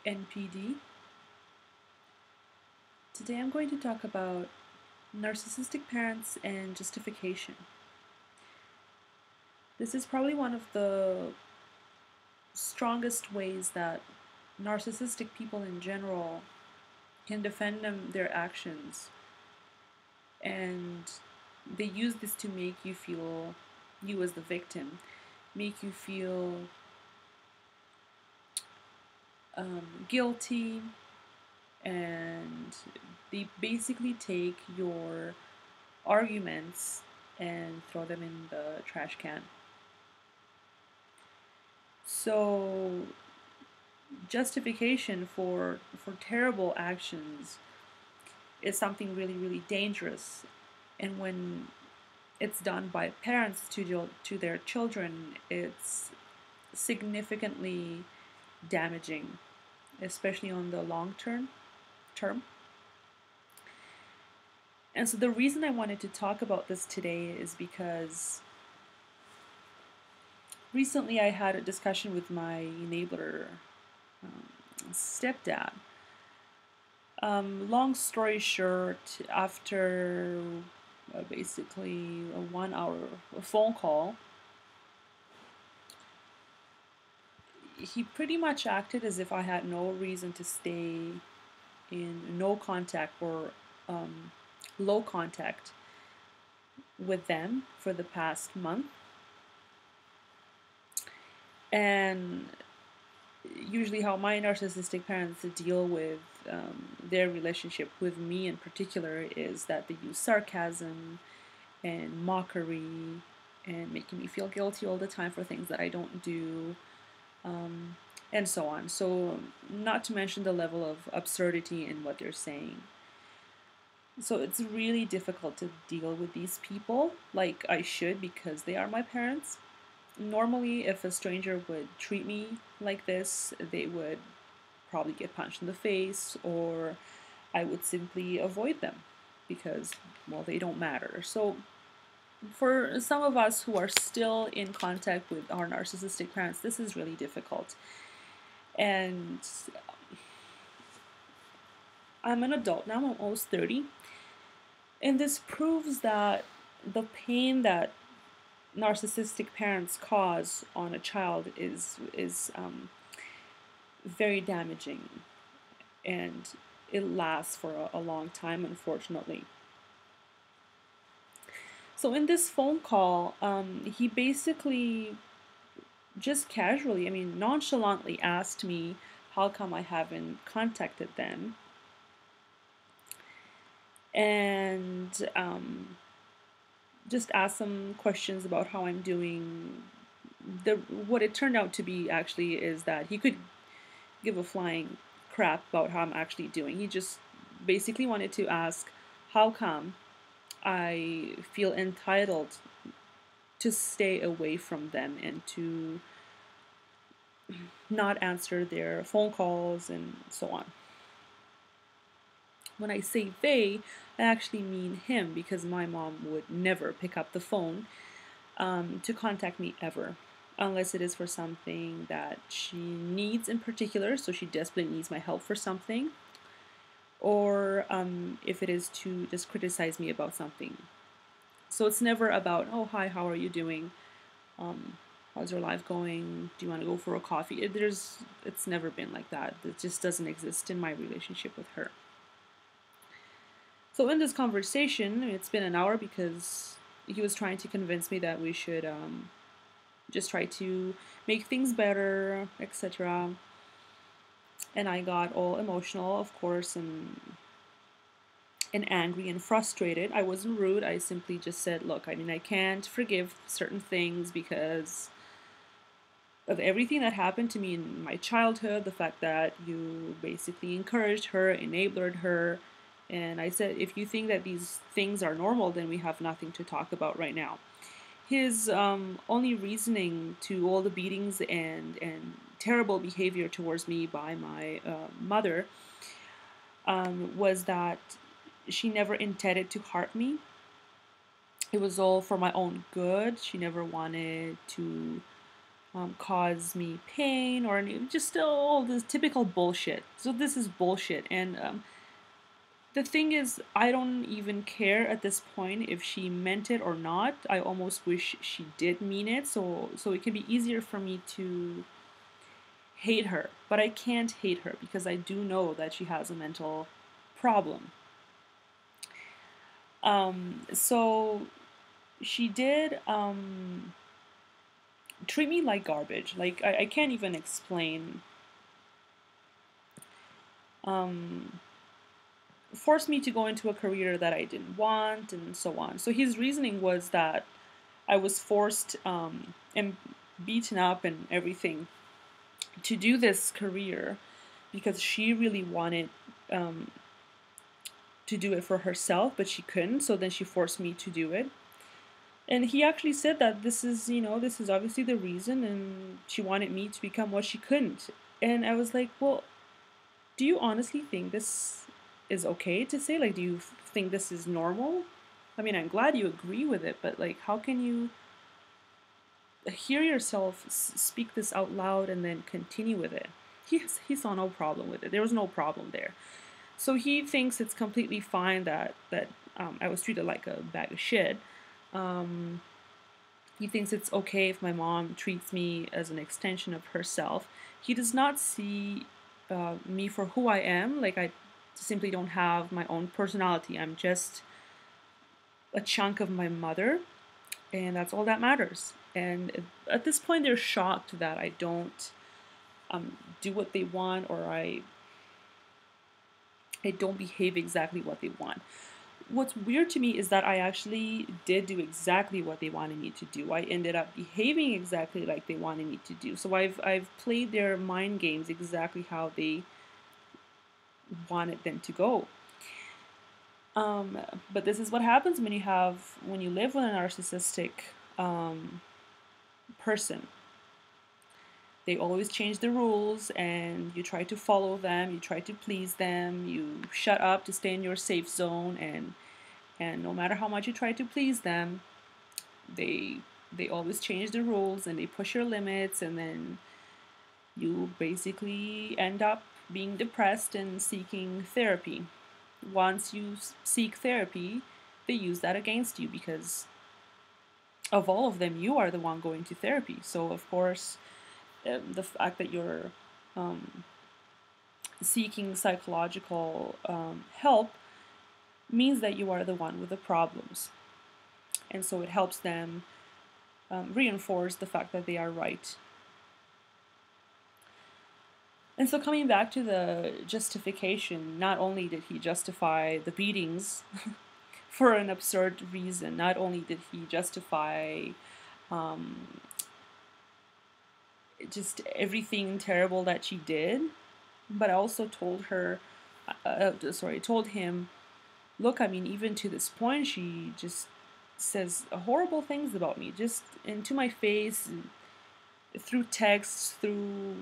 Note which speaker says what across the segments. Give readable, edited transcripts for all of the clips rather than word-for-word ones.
Speaker 1: NPD. Today I'm going to talk about narcissistic parents and justification. This is probably one of the strongest ways that narcissistic people in general can defend their actions, and they use this to make you feel, you as the victim, make you feel guilty, and they basically take your arguments and throw them in the trash can. So justification for terrible actions is something really, really dangerous, and when it's done by parents to their children, it's significantly damaging, especially on the long term. And so the reason I wanted to talk about this today is because recently I had a discussion with my enabler stepdad. Long story short, after basically a 1 hour phone call, he pretty much acted as if I had no reason to stay in no contact or low contact with them for the past month. And usually, how my narcissistic parents deal with their relationship with me in particular is that they use sarcasm and mockery and making me feel guilty all the time for things that I don't do, and so on. So, not to mention the level of absurdity in what they're saying. So, it's really difficult to deal with these people like I should because they are my parents. Normally, if a stranger would treat me like this, they would probably get punched in the face, or I would simply avoid them because, well, they don't matter. So, for some of us who are still in contact with our narcissistic parents, this is really difficult. And I'm an adult now, I'm almost 30, and this proves that the pain that narcissistic parents cause on a child is very damaging, and it lasts for a long time, unfortunately. So in this phone call, he basically just casually, I mean nonchalantly, asked me how come I haven't contacted them, and just asked some questions about how I'm doing. What it turned out to be actually is that he could give a flying crap about how I'm actually doing. He just basically wanted to ask how come I feel entitled to stay away from them and to not answer their phone calls and so on. When I say they, I actually mean him because my mom would never pick up the phone to contact me ever, unless it is for something that she needs in particular, so she desperately needs my help for something, or if it is to just criticize me about something. So it's never about, oh, hi, how are you doing? How's your life going? Do you want to go for a coffee? It's never been like that. It just doesn't exist in my relationship with her. So in this conversation, it's been an hour because he was trying to convince me that we should just try to make things better, etc. And I got all emotional, of course, and angry and frustrated. I wasn't rude. I simply just said, look, I mean, I can't forgive certain things because of everything that happened to me in my childhood, the fact that you basically encouraged her, enabled her. And I said, if you think that these things are normal, then we have nothing to talk about right now. His only reasoning to all the beatings and terrible behavior towards me by my mother was that she never intended to hurt me. It was all for my own good. She never wanted to cause me pain, or just all this typical bullshit. So this is bullshit, and the thing is, I don't even care at this point if she meant it or not. I almost wish she did mean it, so it can be easier for me to hate her. But I can't hate her because I do know that she has a mental problem. So she did treat me like garbage. Like I can't even explain. Forced me to go into a career that I didn't want, and so on. So his reasoning was that I was forced and beaten up and everything to do this career because she really wanted to do it for herself, but she couldn't. So then she forced me to do it. And he actually said that this is, this is obviously the reason, and she wanted me to become what she couldn't. And I was like, well, do you honestly think this is okay to say? Like, do you think this is normal? I mean, I'm glad you agree with it, but like, how can you hear yourself speak this out loud and then continue with it? He saw no problem with it. There was no problem there. So he thinks it's completely fine that I was treated like a bag of shit. He thinks it's okay if my mom treats me as an extension of herself. He does not see me for who I am. Like, I simply don't have my own personality. I'm just a chunk of my mother, and that's all that matters. And at this point, they're shocked that I don't do what they want, or I don't behave exactly what they want. What's weird to me is that I actually did do exactly what they wanted me to do. I ended up behaving exactly like they wanted me to do. So I've played their mind games exactly how they wanted them to go. But this is what happens when you live with a narcissistic person. They always change the rules, and you try to follow them, you try to please them, you shut up to stay in your safe zone, and no matter how much you try to please them, they always change the rules and they push your limits, and then you basically end up being depressed and seeking therapy. Once you seek therapy, they use that against you because of all of them, you are the one going to therapy. So of course, the fact that you're seeking psychological help means that you are the one with the problems. And so it helps them reinforce the fact that they are right. And so coming back to the justification, not only did he justify the beatings for an absurd reason, not only did he justify just everything terrible that she did, but I also told him, look, I mean, even to this point, she just says horrible things about me, just into my face, through texts, through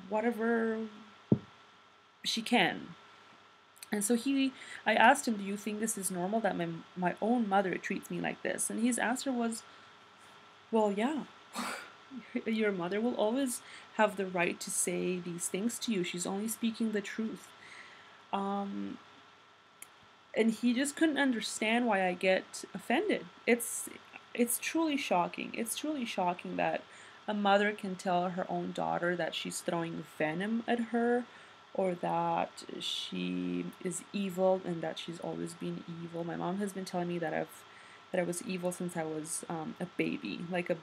Speaker 1: whatever she can. And so I asked him, do you think this is normal that my own mother treats me like this? And his answer was, well, yeah. Your mother will always have the right to say these things to you. She's only speaking the truth. And he just couldn't understand why I get offended. It's truly shocking. It's truly shocking that a mother can tell her own daughter that she's throwing venom at her, or that she is evil and that she's always been evil. My mom has been telling me that I was evil since I was a baby, like a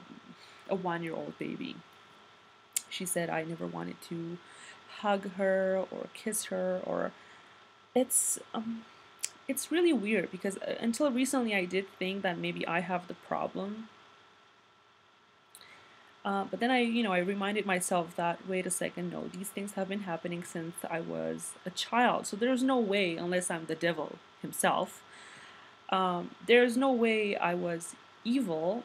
Speaker 1: 1-year-old baby. She said I never wanted to hug her or kiss her, or it's really weird because until recently I did think that maybe I have the problem. But then I reminded myself that, wait a second, no, these things have been happening since I was a child. So there's no way, unless I'm the devil himself, there's no way I was evil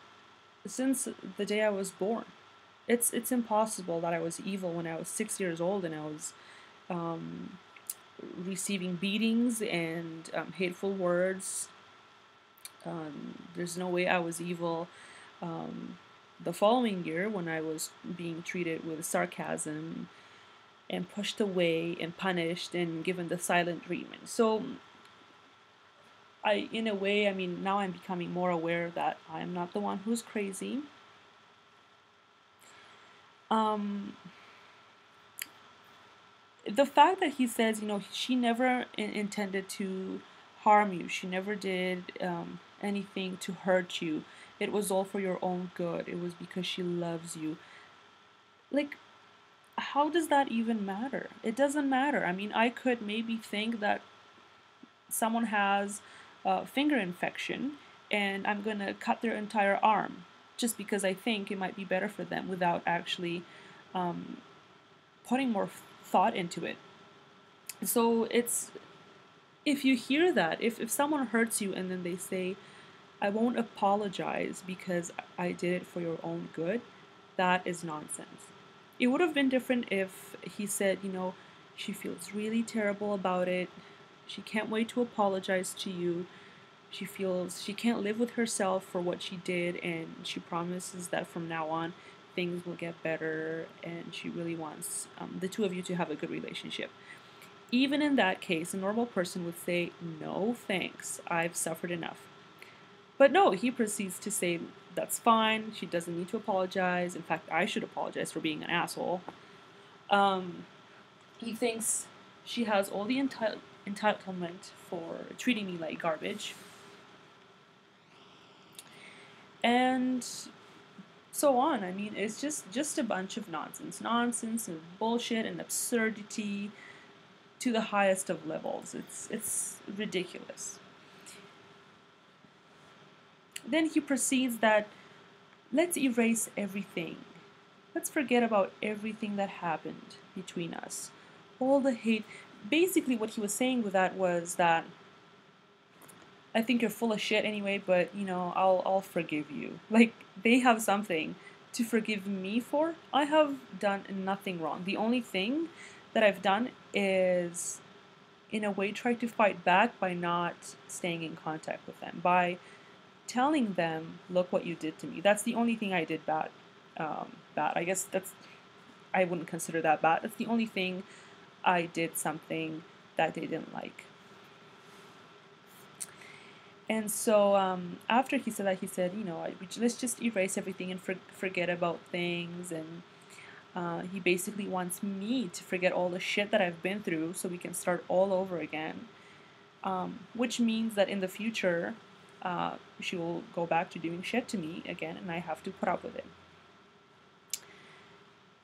Speaker 1: since the day I was born. It's impossible that I was evil when I was 6 years old and I was receiving beatings and hateful words. There's no way I was evil the following year, when I was being treated with sarcasm and pushed away and punished and given the silent treatment. So in a way, I mean, now I'm becoming more aware that I'm not the one who's crazy. Um, the fact that he says, she never intended to harm you. She never did anything to hurt you. It was all for your own good. It was because she loves you. Like, how does that even matter? It doesn't matter. I mean, I could maybe think that someone has a finger infection and I'm going to cut their entire arm just because I think it might be better for them without actually um, putting more thought into it. So if you hear that, if someone hurts you and then they say, I won't apologize because I did it for your own good, that is nonsense. It would have been different if he said, she feels really terrible about it. She can't wait to apologize to you. She feels she can't live with herself for what she did, and she promises that from now on things will get better, and she really wants the two of you to have a good relationship. Even in that case, a normal person would say, no thanks, I've suffered enough. But no, he proceeds to say, that's fine, she doesn't need to apologize. In fact, I should apologize for being an asshole. He thinks she has all the entitlement for treating me like garbage. And so on. I mean, it's just a bunch of nonsense and bullshit and absurdity to the highest of levels. It's ridiculous. Then he proceeds that let's erase everything. Let's forget about everything that happened between us. All the hate. Basically, what he was saying with that was that I think you're full of shit anyway, but I'll forgive you. Like, they have something to forgive me for. I have done nothing wrong. The only thing that I've done is, in a way, try to fight back by not staying in contact with them, by telling them, look what you did to me. That's the only thing I did bad. I guess I wouldn't consider that bad. That's the only thing I did something that they didn't like. And so after he said that, he said, let's just erase everything and forget about things. And he basically wants me to forget all the shit that I've been through so we can start all over again. Which means that in the future, she will go back to doing shit to me again, and I have to put up with it.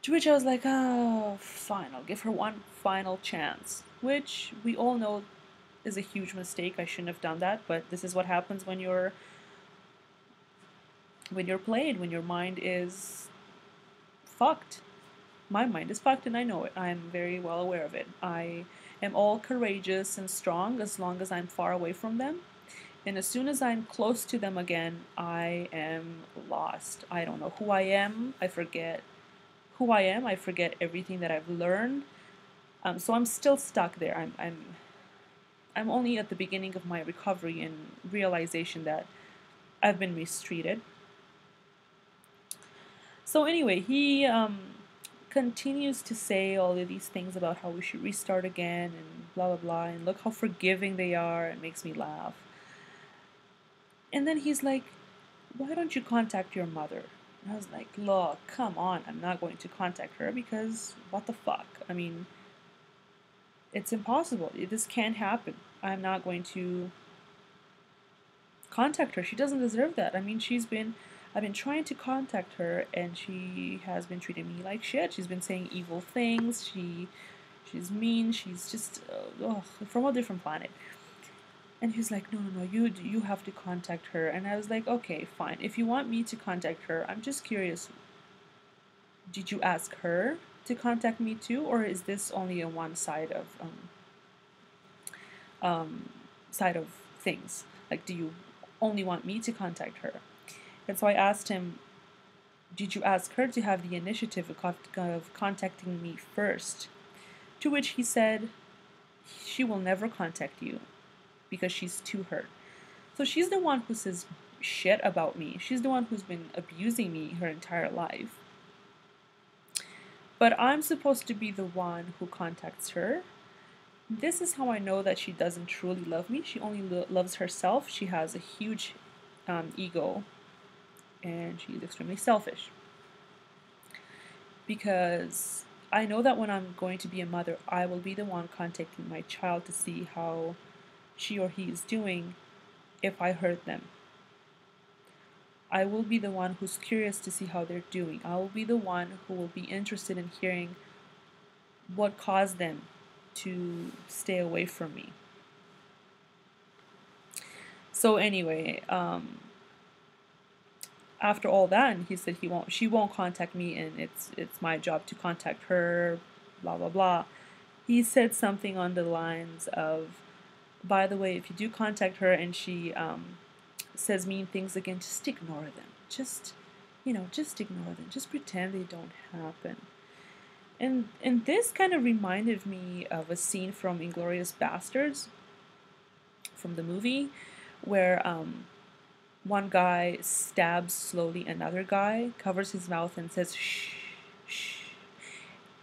Speaker 1: To which I was like, oh, fine, I'll give her one final chance. Which we all know is a huge mistake. I shouldn't have done that, but this is what happens when you're played, when your mind is fucked. My mind is fucked and I know it. I'm very well aware of it. I am all courageous and strong as long as I'm far away from them. And as soon as I'm close to them again, I am lost. I don't know who I am. I forget who I am. I forget everything that I've learned. So I'm still stuck there. I'm only at the beginning of my recovery and realization that I've been mistreated. So anyway, he continues to say all of these things about how we should restart again and blah blah blah, and look how forgiving they are. It makes me laugh. And then he's like, why don't you contact your mother? And I was like, look, come on, I'm not going to contact her because what the fuck? I mean, it's impossible. This can't happen. I'm not going to contact her. She doesn't deserve that. I mean, I've been trying to contact her and she has been treating me like shit. She's been saying evil things. She's mean. She's just from a different planet. And he's like, no, you have to contact her. And I was like, okay, fine. If you want me to contact her, I'm just curious. Did you ask her to contact me too, or is this only on one side of things? Like, do you only want me to contact her? And so I asked him, did you ask her to have the initiative of contacting me first? To which he said, she will never contact you because she's too hurt. So she's the one who says, shit about me. She's the one who's been abusing me her entire life. But I'm supposed to be the one who contacts her. This is how I know that she doesn't truly love me. She only loves herself. She has a huge ego, and she's extremely selfish. Because I know that when I'm going to be a mother, I will be the one contacting my child to see how she or he is doing if I hurt them. I will be the one who's curious to see how they're doing. I will be the one who will be interested in hearing what caused them to stay away from me. So anyway, after all that, and he said she won't contact me, and it's my job to contact her, blah blah blah. He said something on the lines of, by the way, if you do contact her and she says mean things again, just ignore them. Just ignore them. Just pretend they don't happen. And this kind of reminded me of a scene from Inglourious Basterds, from the movie, where one guy stabs slowly another guy, covers his mouth, and says, "Shh, shh."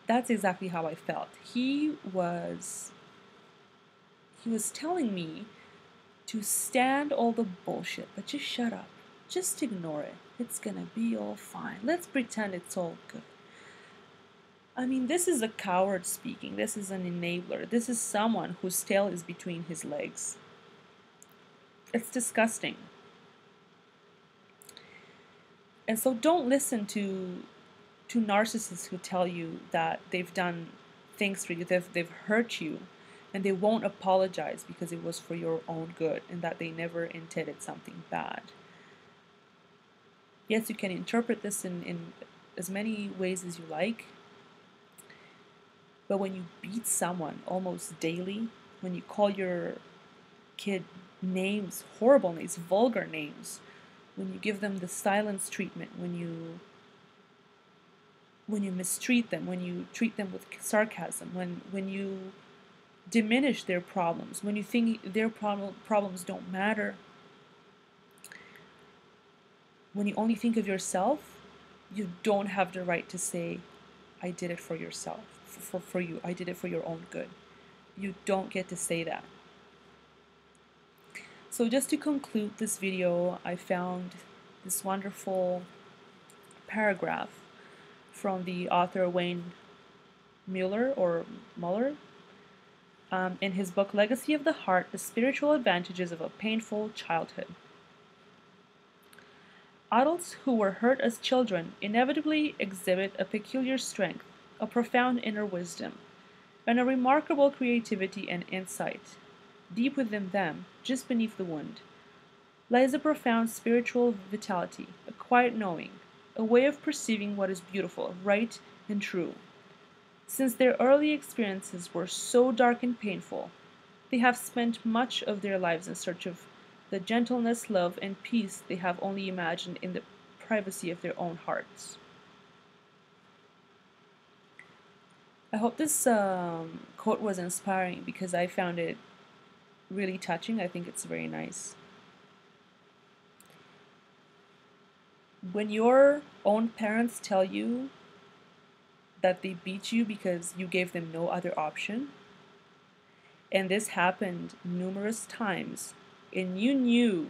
Speaker 1: That's exactly how I felt. He was telling me to stand all the bullshit, but just shut up. Just ignore it. It's gonna be all fine. Let's pretend it's all good. I mean, this is a coward speaking. This is an enabler. This is someone whose tail is between his legs. It's disgusting. And so don't listen to narcissists who tell you that they've done things for you, they've hurt you, and they won't apologize because it was for your own good and that they never intended something bad. Yes, you can interpret this in as many ways as you like, but when you beat someone almost daily, when you call your kid names, horrible names, vulgar names, when you give them the silence treatment, when you mistreat them, when you treat them with sarcasm, when you diminish their problems, when you think their problems don't matter, when you only think of yourself, you don't have the right to say, I did it for yourself, for you, I did it for your own good. You don't get to say that. So just to conclude this video, I found this wonderful paragraph from the author Wayne Mueller, in his book Legacy of the Heart, The Spiritual Advantages of a Painful Childhood. Adults who were hurt as children inevitably exhibit a peculiar strength, a profound inner wisdom, and a remarkable creativity and insight. Deep within them, just beneath the wound, lies a profound spiritual vitality, a quiet knowing, a way of perceiving what is beautiful, right, and true. Since their early experiences were so dark and painful, they have spent much of their lives in search of the gentleness, love, and peace they have only imagined in the privacy of their own hearts. I hope this quote was inspiring because I found it really touching. I think it's very nice. When your own parents tell you that they beat you because you gave them no other option, and this happened numerous times, and you knew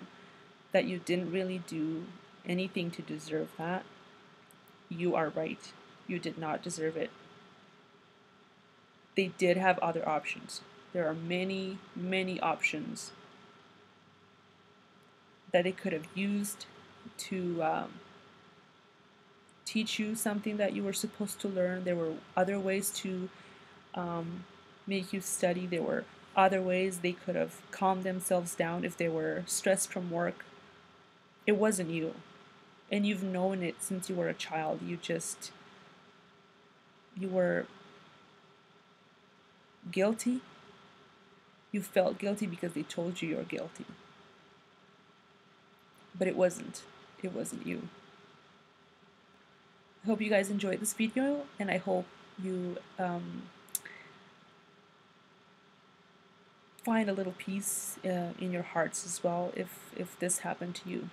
Speaker 1: that you didn't really do anything to deserve that, you are right. You did not deserve it. They did have other options. There are many, many options that they could have used to teach you something that you were supposed to learn. There were other ways to make you study. There were other ways they could have calmed themselves down if they were stressed from work. It wasn't you. And you've known it since you were a child. You were guilty. You felt guilty because they told you you're guilty. But it wasn't. It wasn't you. I hope you guys enjoyed this video, and I hope you find a little peace in your hearts as well if this happened to you.